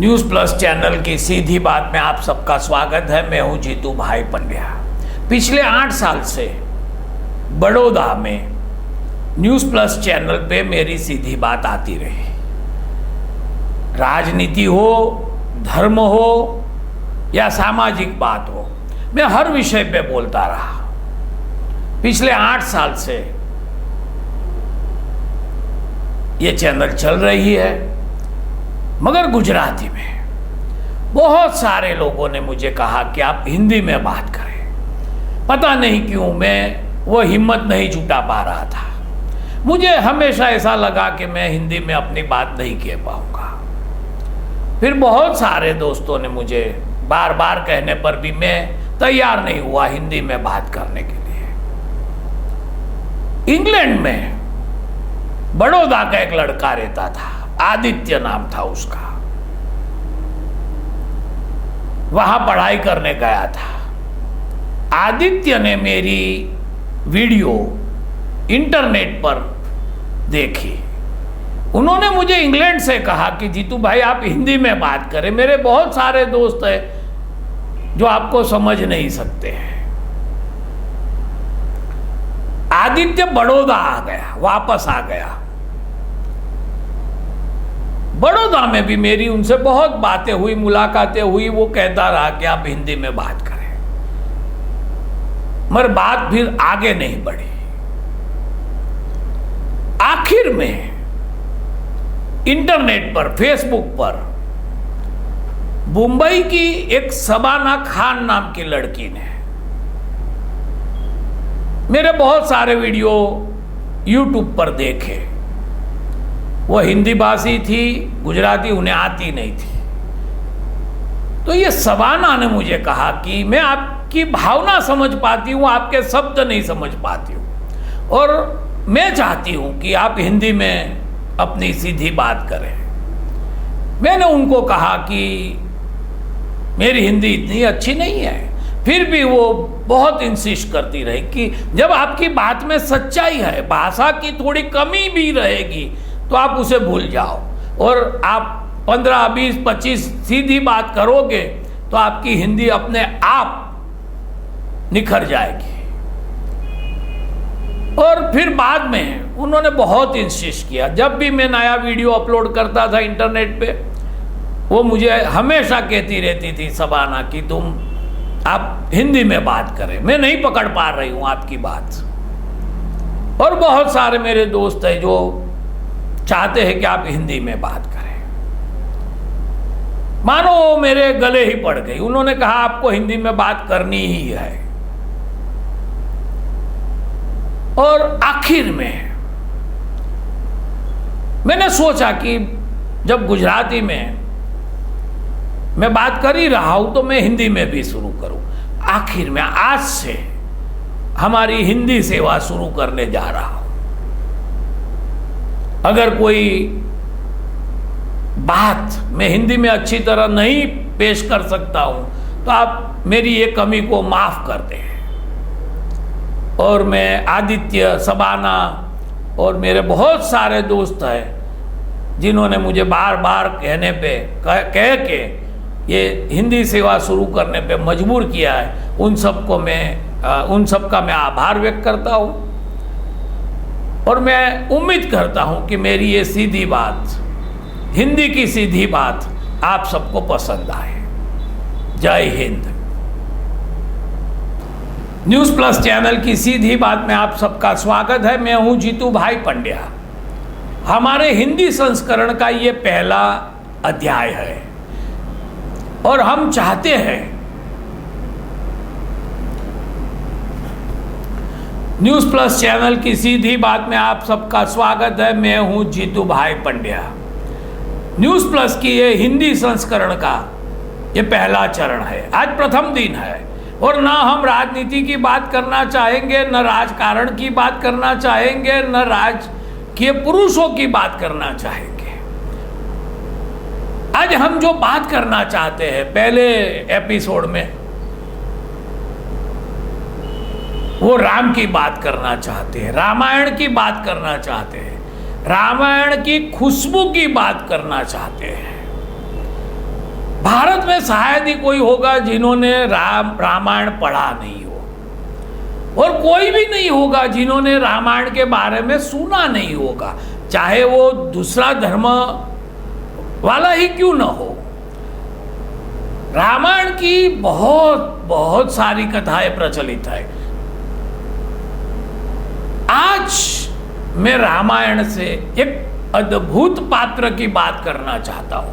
News plus channel की सीधी बात में आप सबका स्वागत है। मैं हूं जीतू भाई पंड्या। पिछले 8 साल से बड़ौदा में न्यूज़ प्लस चैनल पे मेरी सीधी बात आती रही। राजनीति हो, धर्म हो या सामाजिक बात हो, मैं हर विषय पे बोलता रहा। पिछले 8 साल से ये चैनल चल रही है, मगर गुजराती में। बहुत सारे लोगों ने मुझे कहा कि आप हिंदी में बात करें। पता नहीं क्यों मैं वो हिम्मत नहीं जुटा पा रहा था। मुझे हमेशा ऐसा लगा कि मैं हिंदी में अपनी बात नहीं कह पाऊंगा। फिर बहुत सारे दोस्तों ने मुझे बार बार कहने पर भी मैं तैयार नहीं हुआ हिंदी में बात करने के लिए। इंग्लैंड में बड़ौदा का एक लड़का रहता था, आदित्य नाम था उसका। वहां पढ़ाई करने गया था। आदित्य ने मेरी वीडियो इंटरनेट पर देखी। उन्होंने मुझे इंग्लैंड से कहा कि जीतू भाई आप हिंदी में बात करें, मेरे बहुत सारे दोस्त हैं जो आपको समझ नहीं सकते हैं। आदित्य बड़ौदा आ गया, वापस आ गया। बड़ौदा में भी मेरी उनसे बहुत बातें हुई, मुलाकातें हुई। वो कहता रहा कि आप हिंदी में बात करें, मगर बात फिर आगे नहीं बढ़ी। आखिर में इंटरनेट पर, फेसबुक पर मुंबई की एक शबाना खान नाम की लड़की ने मेरे बहुत सारे वीडियो यूट्यूब पर देखे। वो हिंदी भाषी थी, गुजराती उन्हें आती नहीं थी। तो ये शबाना ने मुझे कहा कि मैं आपकी भावना समझ पाती हूँ, आपके शब्द नहीं समझ पाती हूँ, और मैं चाहती हूँ कि आप हिंदी में अपनी सीधी बात करें। मैंने उनको कहा कि मेरी हिंदी इतनी अच्छी नहीं है। फिर भी वो बहुत इंसिस्ट करती रही कि जब आपकी बात में सच्चाई है, भाषा की थोड़ी कमी भी रहेगी तो आप उसे भूल जाओ, और आप 15, 20, 25 सीधी बात करोगे तो आपकी हिंदी अपने आप निखर जाएगी। और फिर बाद में उन्होंने बहुत इंसिस्ट किया। जब भी मैं नया वीडियो अपलोड करता था इंटरनेट पे, वो मुझे हमेशा कहती रहती थी शबाना कि आप हिंदी में बात करें, मैं नहीं पकड़ पा रही हूं आपकी बात। और बहुत सारे मेरे दोस्त हैं जो चाहते हैं कि आप हिंदी में बात करें। मानो वो मेरे गले ही पड़ गई। उन्होंने कहा आपको हिंदी में बात करनी ही है। और आखिर में मैंने सोचा कि जब गुजराती में मैं बात कर ही रहा हूं तो मैं हिंदी में भी शुरू करूं। आखिर में आज से हमारी हिंदी सेवा शुरू करने जा रहा हूं। अगर कोई बात मैं हिंदी में अच्छी तरह नहीं पेश कर सकता हूं तो आप मेरी ये कमी को माफ कर दें। और मैं आदित्य, शबाना और मेरे बहुत सारे दोस्त हैं जिन्होंने मुझे बार बार कहने पे कह के ये हिंदी सेवा शुरू करने पे मजबूर किया है, उन सबका मैं आभार व्यक्त करता हूँ। और मैं उम्मीद करता हूँ कि मेरी ये सीधी बात, हिंदी की सीधी बात आप सबको पसंद आए। जय हिंद। न्यूज़ प्लस चैनल की सीधी बात में आप सबका स्वागत है। मैं हूं जीतू भाई पंड्या। हमारे हिंदी संस्करण का ये पहला अध्याय है और हम चाहते हैं न्यूज़ प्लस चैनल की सीधी बात में आप सबका स्वागत है। मैं हूं जीतू भाई पंड्या। न्यूज़ प्लस की ये हिंदी संस्करण का ये पहला चरण है। आज प्रथम दिन है और ना हम राजनीति की बात करना चाहेंगे, न राजकारण की बात करना चाहेंगे, न राजकीय पुरुषों की बात करना चाहेंगे। आज हम जो बात करना चाहते हैं, पहले एपिसोड में वो राम की बात करना चाहते हैं, रामायण की बात करना चाहते हैं, रामायण की खुशबू की बात करना चाहते हैं। भारत में शायद ही कोई होगा जिन्होंने रामायण पढ़ा नहीं हो, और कोई भी नहीं होगा जिन्होंने रामायण के बारे में सुना नहीं होगा, चाहे वो दूसरा धर्म वाला ही क्यों न हो। रामायण की बहुत बहुत सारी कथाएं प्रचलित है। आज मैं रामायण से एक अद्भुत पात्र की बात करना चाहता हूं,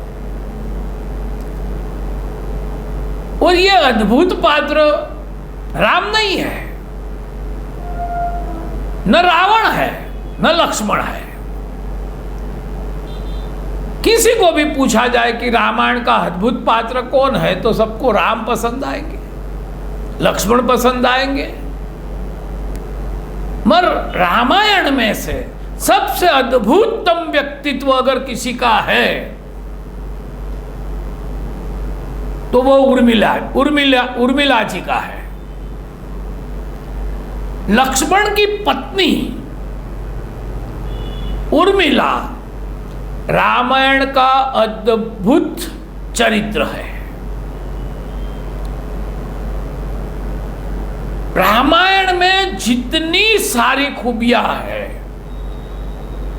और ये अद्भुत पात्र राम नहीं है, न रावण है, न लक्ष्मण है। किसी को भी पूछा जाए कि रामायण का अद्भुत पात्र कौन है, तो सबको राम पसंद आएंगे, लक्ष्मण पसंद आएंगे। मगर रामायण में से सबसे अद्भुततम व्यक्तित्व अगर किसी का है तो वो उर्मिला जी का है। लक्ष्मण की पत्नी उर्मिला रामायण का अद्भुत चरित्र है। रामायण में जितनी सारी खूबियां है,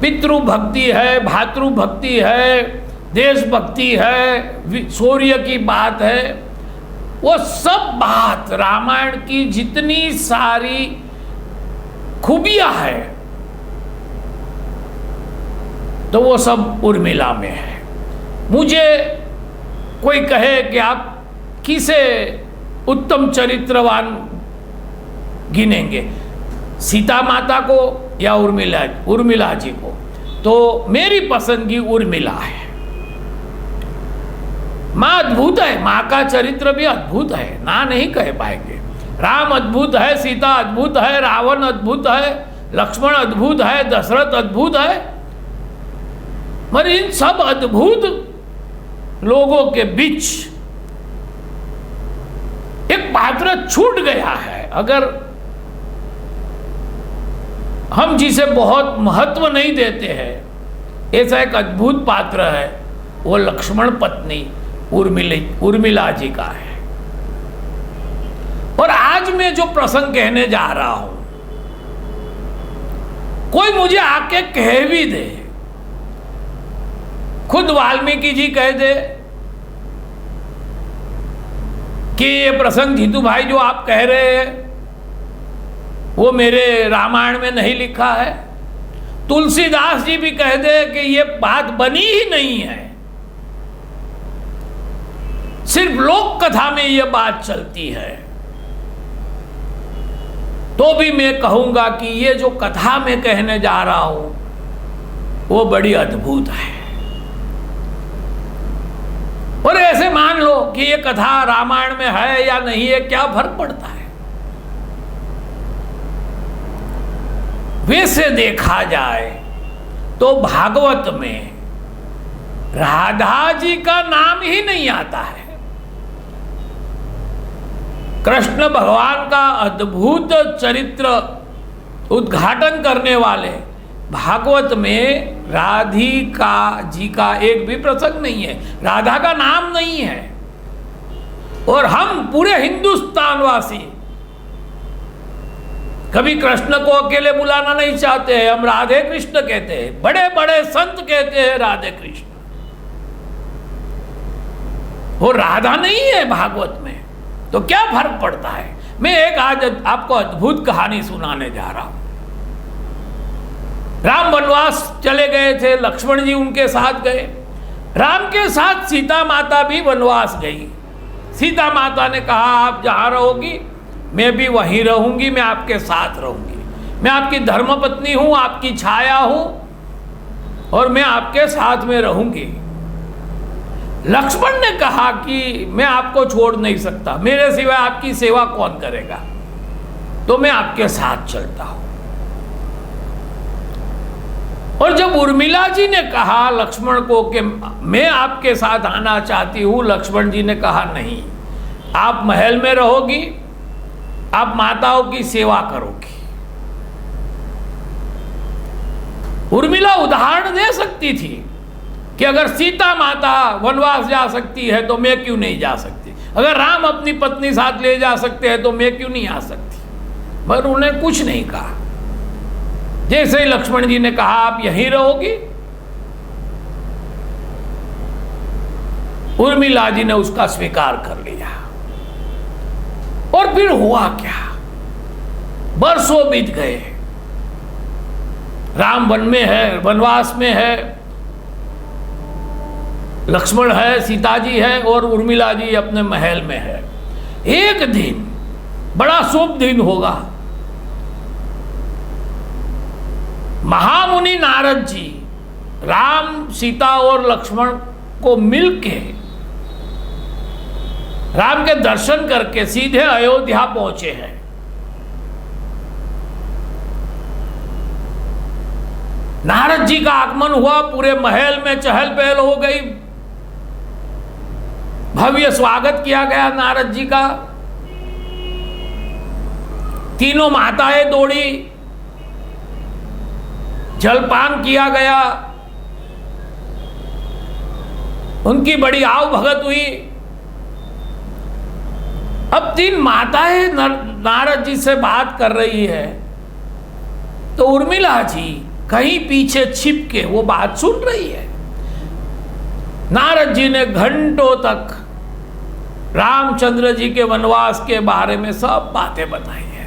पितृभक्ति है, भातृभक्ति है, देशभक्ति है, शौर्य की बात है, वो सब बात रामायण की जितनी सारी खूबियां है तो वो सब उर्मिला में है। मुझे कोई कहे कि आप किसे उत्तम चरित्रवान गिनेंगे, सीता माता को या उर्मिला जी को, तो मेरी पसंदगी उर्मिला है। माँ अद्भुत है, माँ का चरित्र भी अद्भुत है, ना नहीं कह पाएंगे। राम अद्भुत है, सीता अद्भुत है, रावण अद्भुत है, लक्ष्मण अद्भुत है, दशरथ अद्भुत है। मगर इन सब अद्भुत लोगों के बीच एक पात्र छूट गया है। अगर हम जिसे बहुत महत्व नहीं देते हैं, ऐसा एक अद्भुत पात्र है, वो लक्ष्मण पत्नी उर्मिला जी का है। और आज मैं जो प्रसंग कहने जा रहा हूं, कोई मुझे आके कह भी दे, खुद वाल्मीकि जी कह दे कि ये प्रसंग जीतू भाई जो आप कह रहे हैं वो मेरे रामायण में नहीं लिखा है, तुलसीदास जी भी कह दे कि ये बात बनी ही नहीं है, सिर्फ लोक कथा में ये बात चलती है, तो भी मैं कहूंगा कि ये जो कथा मैं कहने जा रहा हूं वो बड़ी अद्भुत है। और ऐसे मान लो कि ये कथा रामायण में है या नहीं है, क्या फर्क पड़ता है। वैसे देखा जाए तो भागवत में राधा जी का नाम ही नहीं आता है। कृष्ण भगवान का अद्भुत चरित्र उद्घाटन करने वाले भागवत में राधिका जी का एक भी प्रसंग नहीं है, राधा का नाम नहीं है। और हम पूरे हिंदुस्तान वासी कभी कृष्ण को अकेले बुलाना नहीं चाहते हैं, हम राधे कृष्ण कहते हैं, बड़े बड़े संत कहते हैं राधे कृष्ण। वो राधा नहीं है भागवत में, तो क्या फर्क पड़ता है। मैं एक आज आपको अद्भुत कहानी सुनाने जा रहा हूं। राम वनवास चले गए थे, लक्ष्मण जी उनके साथ गए, राम के साथ सीता माता भी वनवास गई। सीता माता ने कहा आप जहां रहोगी मैं भी वहीं रहूंगी, मैं आपके साथ रहूंगी, मैं आपकी धर्मपत्नी हूं, आपकी छाया हूं और मैं आपके साथ में रहूंगी। लक्ष्मण ने कहा कि मैं आपको छोड़ नहीं सकता, मेरे सिवाय आपकी सेवा कौन करेगा, तो मैं आपके साथ चलता हूं। और जब उर्मिला जी ने कहा लक्ष्मण को कि मैं आपके साथ आना चाहती हूं, लक्ष्मण जी ने कहा नहीं, आप महल में रहोगी, आप माताओं की सेवा करोगी। उर्मिला उदाहरण दे सकती थी कि अगर सीता माता वनवास जा सकती है तो मैं क्यों नहीं जा सकती, अगर राम अपनी पत्नी साथ ले जा सकते हैं तो मैं क्यों नहीं आ सकती। मगर उन्हें कुछ नहीं कहा। जैसे ही लक्ष्मण जी ने कहा आप यहीं रहोगी, उर्मिला जी ने उसका स्वीकार कर लिया। और फिर हुआ क्या, बरसों बीत गए, राम वन में है, वनवास में है, लक्ष्मण है, सीता जी है और उर्मिला जी अपने महल में है। एक दिन बड़ा शुभ दिन होगा, महामुनि नारद जी राम, सीता और लक्ष्मण को मिलके राम के दर्शन करके सीधे अयोध्या पहुंचे हैं। नारद जी का आगमन हुआ, पूरे महल में चहल पहल हो गई, भव्य स्वागत किया गया नारद जी का। तीनों माताएं दौड़ी, जलपान किया गया, उनकी बड़ी आव भगत हुई। अब तीन माताएं नारद जी से बात कर रही है तो उर्मिला जी कहीं पीछे छिप के वो बात सुन रही है। नारद जी ने घंटों तक रामचंद्र जी के वनवास के बारे में सब बातें बताई है।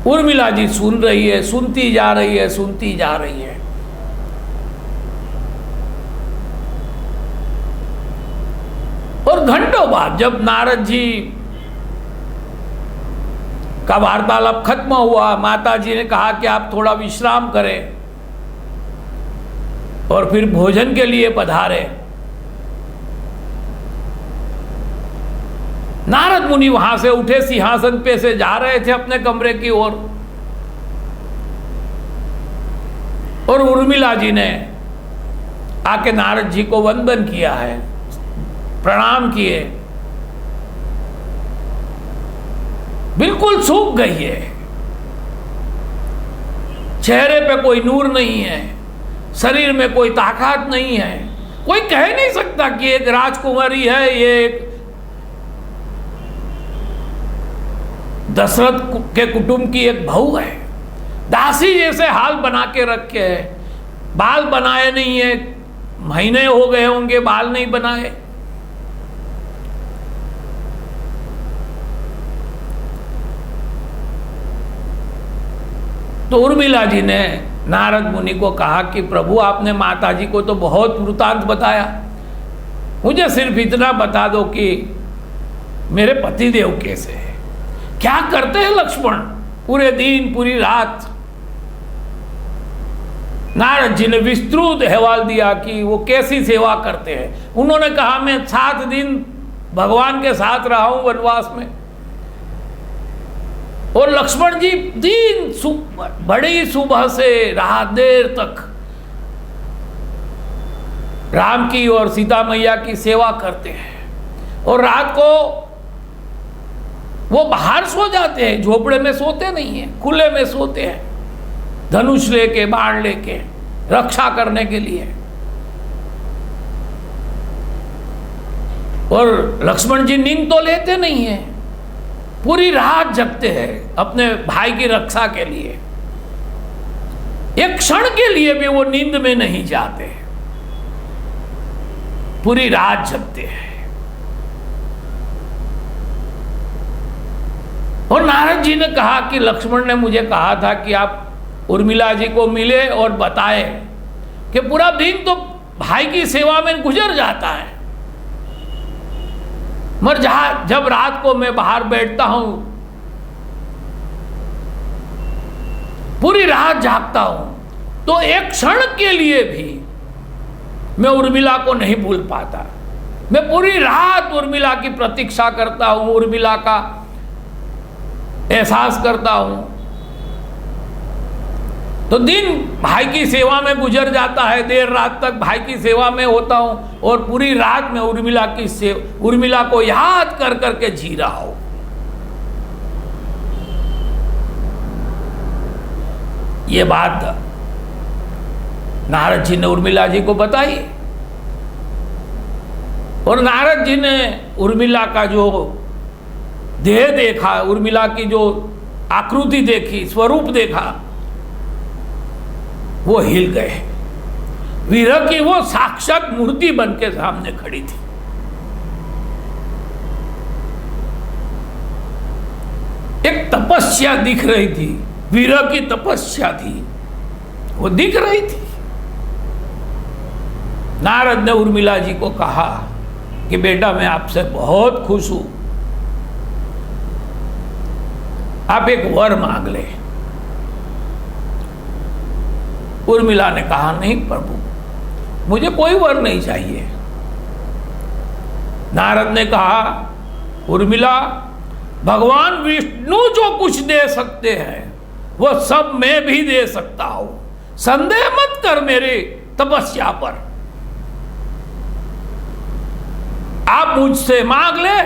उर्मिला जी सुन रही है, सुनती जा रही है, सुनती जा रही है। और घंटों बाद जब नारद जी का वार्तालाप खत्म हुआ, माता जी ने कहा कि आप थोड़ा विश्राम करें और फिर भोजन के लिए पधारे। नारद मुनि वहां से उठे, सिंहासन पे से जा रहे थे अपने कमरे की ओर, और उर्मिला जी ने आके नारद जी को वंदन किया है, प्रणाम किए। बिल्कुल सूख गई है, चेहरे पे कोई नूर नहीं है, शरीर में कोई ताकत नहीं है। कोई कह नहीं सकता कि एक राजकुमारी है, ये एक दशरथ के कुटुंब की एक बहू है। दासी जैसे हाल बना के रखे है, बाल बनाए नहीं है, महीने हो गए होंगे बाल नहीं बनाए। तो उर्मिला जी ने नारद मुनि को कहा कि प्रभु आपने माता जी को तो बहुत वृतांत बताया, मुझे सिर्फ इतना बता दो कि मेरे पतिदेव कैसे है, क्या करते हैं लक्ष्मण पूरे दिन पूरी रात। नारद जी ने विस्तृत अहवाल दिया कि वो कैसी सेवा करते हैं। उन्होंने कहा मैं 7 दिन भगवान के साथ रहा हूं वनवास में, और लक्ष्मण जी बड़ी सुबह से रात देर तक राम की और सीता मैया की सेवा करते हैं, और रात को वो बाहर सो जाते हैं, झोपड़े में सोते नहीं हैं, खुले में सोते हैं, धनुष लेके बाण लेके रक्षा करने के लिए। और लक्ष्मण जी नींद तो लेते नहीं हैं, पूरी रात जगते हैं अपने भाई की रक्षा के लिए। एक क्षण के लिए भी वो नींद में नहीं जाते, पूरी रात जगते हैं। और नारद जी ने कहा कि लक्ष्मण ने मुझे कहा था कि आप उर्मिला जी को मिले और बताए कि पूरा दिन तो भाई की सेवा में गुजर जाता है, मगर जब रात को मैं बाहर बैठता हूं, पूरी रात जागता हूं, तो एक क्षण के लिए भी मैं उर्मिला को नहीं भूल पाता। मैं पूरी रात उर्मिला की प्रतीक्षा करता हूं, उर्मिला का एहसास करता हूं। तो दिन भाई की सेवा में गुजर जाता है, देर रात तक भाई की सेवा में होता हूं, और पूरी रात में उर्मिला को याद कर करके जी रहा हूं। ये बात नारद जी ने उर्मिला जी को बताई, और नारद जी ने उर्मिला का जो देह देखा, उर्मिला की जो आकृति देखी, स्वरूप देखा, वो हिल गए। विरह की वो साक्षात मूर्ति बन के सामने खड़ी थी। एक तपस्या दिख रही थी, विरह की तपस्या थी, वो दिख रही थी। नारद ने उर्मिला जी को कहा कि बेटा मैं आपसे बहुत खुश हूं, आप एक वर मांग ले। उर्मिला ने कहा नहीं प्रभु, मुझे कोई वर नहीं चाहिए। नारद ने कहा उर्मिला, भगवान विष्णु जो कुछ दे सकते हैं वो सब मैं भी दे सकता हूं, संदेह मत कर मेरे तपस्या पर। आप मुझसे मांग ले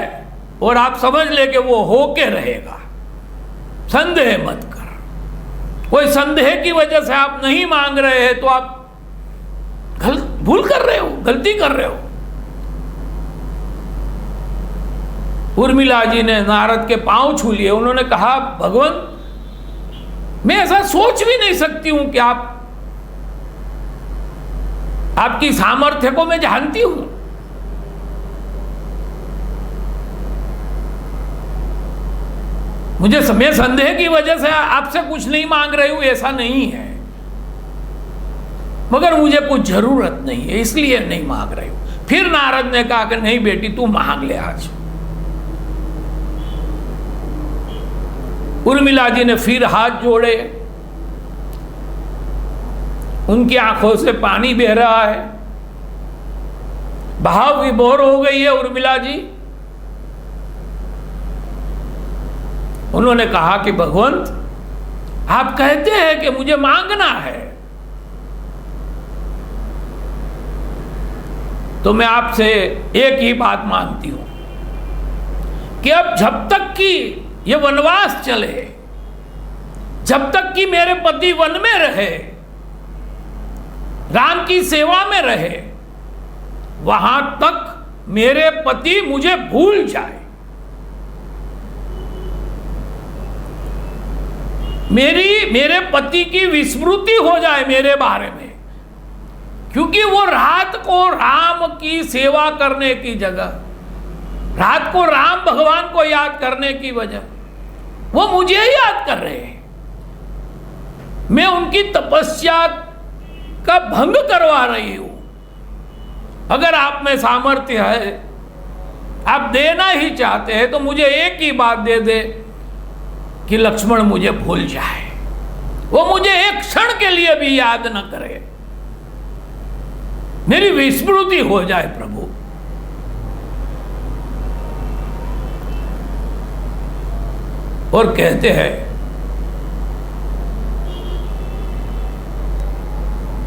और आप समझ ले कि वो होके रहेगा, संदेह मत कर। कोई संदेह की वजह से आप नहीं मांग रहे हैं तो आप भूल कर रहे हो, गलती कर रहे हो। उर्मिला जी ने नारद के पांव छू लिए। उन्होंने कहा भगवान, मैं ऐसा सोच भी नहीं सकती हूं कि आपकी सामर्थ्य को मैं जानती हूं। मुझे समय संदेह की वजह से आपसे कुछ नहीं मांग रही हूं, ऐसा नहीं है, मगर मुझे कुछ जरूरत नहीं है इसलिए नहीं मांग रही हूं। फिर नारद ने कहा कि नहीं बेटी, तू मांग ले आज। उर्मिला जी ने फिर हाथ जोड़े, उनकी आंखों से पानी बह रहा है, भाव विभोर हो गई है उर्मिला जी। उन्होंने कहा कि भगवंत, आप कहते हैं कि मुझे मांगना है, तो मैं आपसे एक ही बात मांगती हूं कि अब जब तक कि ये वनवास चले, जब तक कि मेरे पति वन में रहे, राम की सेवा में रहे, वहां तक मेरे पति मुझे भूल जाए, मेरे पति की विस्मृति हो जाए मेरे बारे में, क्योंकि वो रात को राम की सेवा करने की जगह, रात को राम भगवान को याद करने की वजह वो मुझे याद कर रहे हैं। मैं उनकी तपस्या का भंग करवा रही हूं। अगर आप में सामर्थ्य है, आप देना ही चाहते हैं, तो मुझे एक ही बात दे दे कि लक्ष्मण मुझे भूल जाए, वो मुझे एक क्षण के लिए भी याद न करे, मेरी विस्मृति हो जाए प्रभु। और कहते हैं,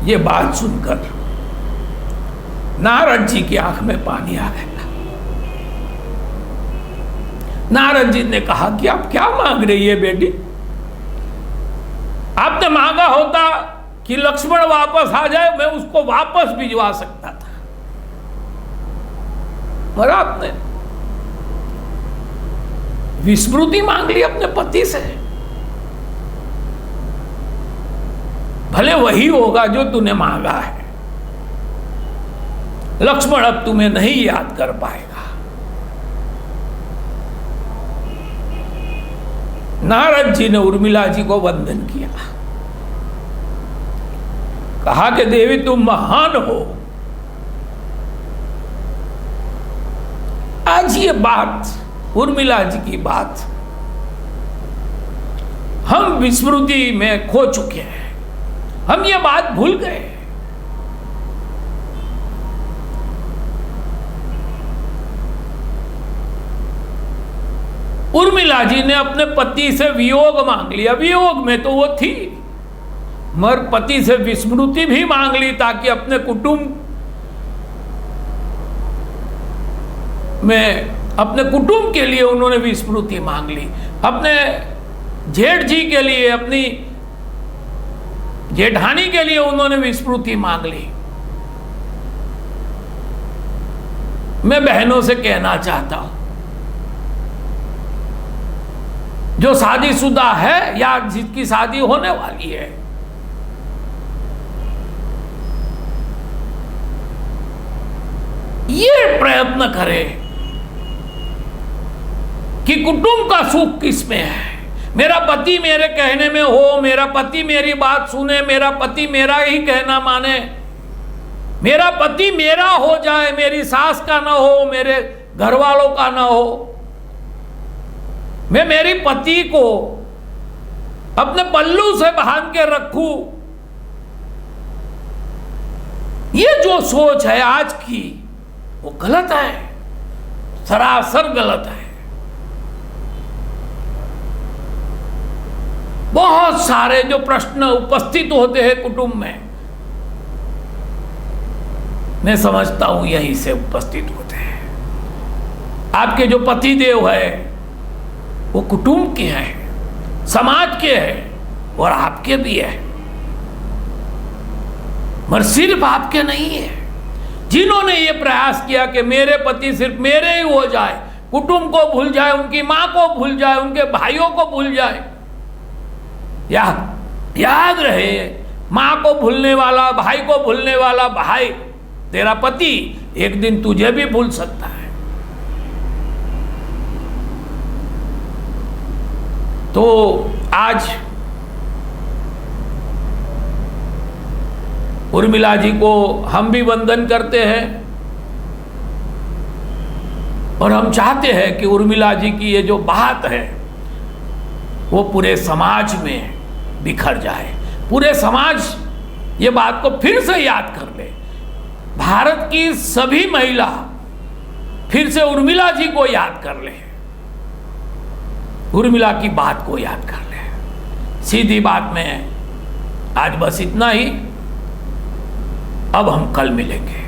ये बात सुनकर नारद जी की आंख में पानी आ गया। नारद जी ने कहा कि आप क्या मांग रही है बेटी? आपने मांगा होता कि लक्ष्मण वापस आ जाए, मैं उसको वापस भिजवा सकता था, मगर आपने विस्मृति मांग ली अपने पति से। भले वही होगा जो तूने मांगा है, लक्ष्मण अब तुम्हें नहीं याद कर पाएगा। नारद जी ने उर्मिला जी को वंदन किया, कहा कि देवी तुम महान हो। आज ये बात, उर्मिला जी की बात, हम विस्मृति में खो चुके हैं, हम ये बात भूल गए। उर्मिला जी ने अपने पति से वियोग मांग लिया, वियोग में तो वो थी, मगर पति से विस्मृति भी मांग ली, ताकि अपने कुटुंब में, अपने कुटुंब के लिए उन्होंने विस्मृति मांग ली, अपने जेठ जी के लिए, अपनी जेठानी के लिए उन्होंने विस्मृति मांग ली। मैं बहनों से कहना चाहता हूं, जो शादीशुदा है या जिसकी शादी होने वाली है, ये प्रयत्न करें कि कुटुंब का सुख किसमें है। मेरा पति मेरे कहने में हो, मेरा पति मेरी बात सुने, मेरा पति मेरा ही कहना माने, मेरा पति मेरा हो जाए, मेरी सास का ना हो, मेरे घर वालों का ना हो। मैं मेरी पति को अपने पल्लू से बांध के रखूं, ये जो सोच है आज की, वो गलत है, सरासर गलत है। बहुत सारे जो प्रश्न उपस्थित होते हैं कुटुंब में, मैं समझता हूं यहीं से उपस्थित होते हैं। आपके जो पति देव है वो कुटुंब के हैं, समाज के हैं और आपके भी है, मगर सिर्फ आपके नहीं है। जिन्होंने ये प्रयास किया कि मेरे पति सिर्फ मेरे ही हो जाए, कुटुंब को भूल जाए, उनकी मां को भूल जाए, उनके भाइयों को भूल जाए, याद रहे, मां को भूलने वाला, भाई को भूलने वाला भाई, तेरा पति एक दिन तुझे भी भूल सकता है। तो आज उर्मिला जी को हम भी वंदन करते हैं और हम चाहते हैं कि उर्मिला जी की ये जो बात है वो पूरे समाज में बिखर जाए, पूरे समाज ये बात को फिर से याद कर ले। भारत की सभी महिला फिर से उर्मिला जी को याद कर ले, उर्मिला की बात को याद कर ले। सीधी बात में आज बस इतना ही। अब हम कल मिलेंगे।